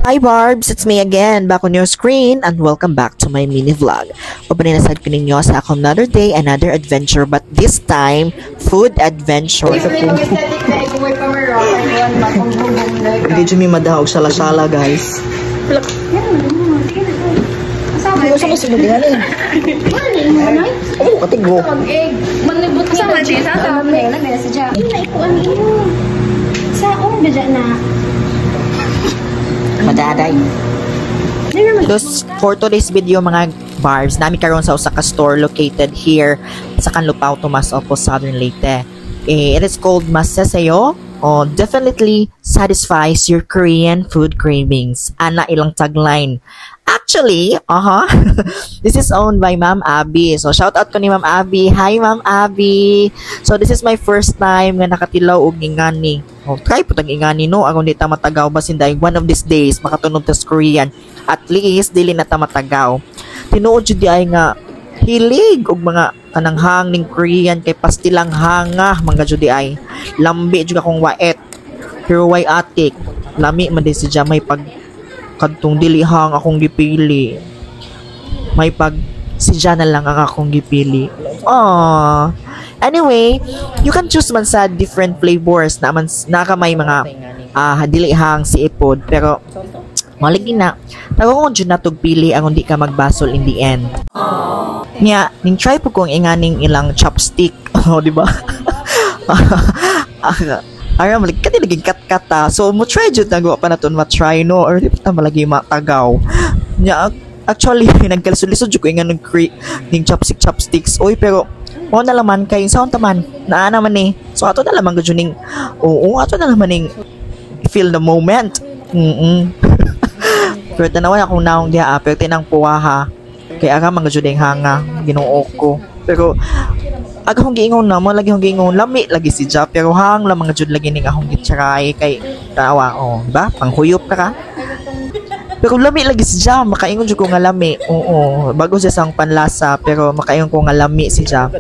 Hi Barbs! It's me again, back on your screen, and welcome back to my mini vlog. Papaninasad ko ninyo sa akong another day, another adventure, but this time, food adventure. Hindi dyan may madahog sala-sala, guys. Ano sa kasi mo din eh? Oh, katigo. Sama siya sa amin. Saan ba dyan na? Madaday. Thus, for today's video mga barbs, nami karon sa usa ka store located here sa Canlupao, Tomas, Opo, Southern Leyte. It is called Maseseyo. Definitely satisfies your Korean food cravings. Ana ilang tagline. Actually, this is owned by Ma'am Abby. So, shout out ko ni Ma'am Abby. Hi, Ma'am Abby. So, this is my first time nga nakatilaw og ingani. Try po tag ingani, no? Akong di ta matagaw basin dahil one of these days makatunog tas Korean. At least, dili na ta matagaw. Tinuod jud di ay nga hilig og mga kananghang ning Korean kay pastilang hanga mga jud di ay. Lambi jud akong waet. Pero way atik. Lami man din si may pag kadtong dilihang akong gipili. May pag sidya na lang ang akong gipili. Anyway, you can choose man sa different flavors na may mga dilihang si ipod, pero maligi na. Pero kung dyan natog pili ang hindi ka magbasol in the end. Nya, ning try po kong inganing ilang chopstick. Di ba? Aram, kati naging kat-kata. So, mo try dyan nagawa pa na ito ma-try, no? Or di pa malagi matagaw. Nya, actually, nagkalisod-lisod dyan ko yung ng chopsticks. Oy, pero, na laman kay sound taman. Naa naman eh. So, ato na lamang dyan ning, ato na naman ning feel the moment. Pero tanawan akong naong diha, pero tinang puwaha. Kaya aga mga dyan hanga, ginuok ko. Pero, akong giingon na mo lagi akong giingon lami lagi si Ja pero hang la mga jud lagi ning akong gitsaray kay tawa ba panghuyop ka pero lami lagi si Ja makaingon jud ko nga lami bago siya sang panlasa pero makaingon ko nga lami si Ja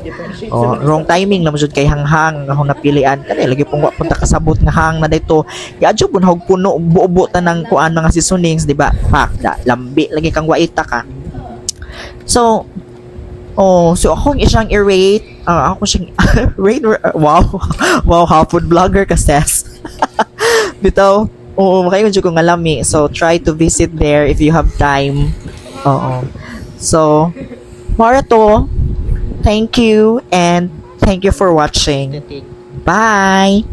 wrong timing na jud kay hanghang akong napilian kani lagi pong wa punta kasabot nga hang na dito yadyo bunhog puno buo-buo tanang kuan mga seasonings di ba fakda lambi lagi kang waita ka so akong isang i-rate, ako siyang rate, wow, hapon vlogger ka, sis. Bitaw, makaingon dyan ko nga lami. So, try to visit there if you have time. So, para to, thank you, and thank you for watching. Bye!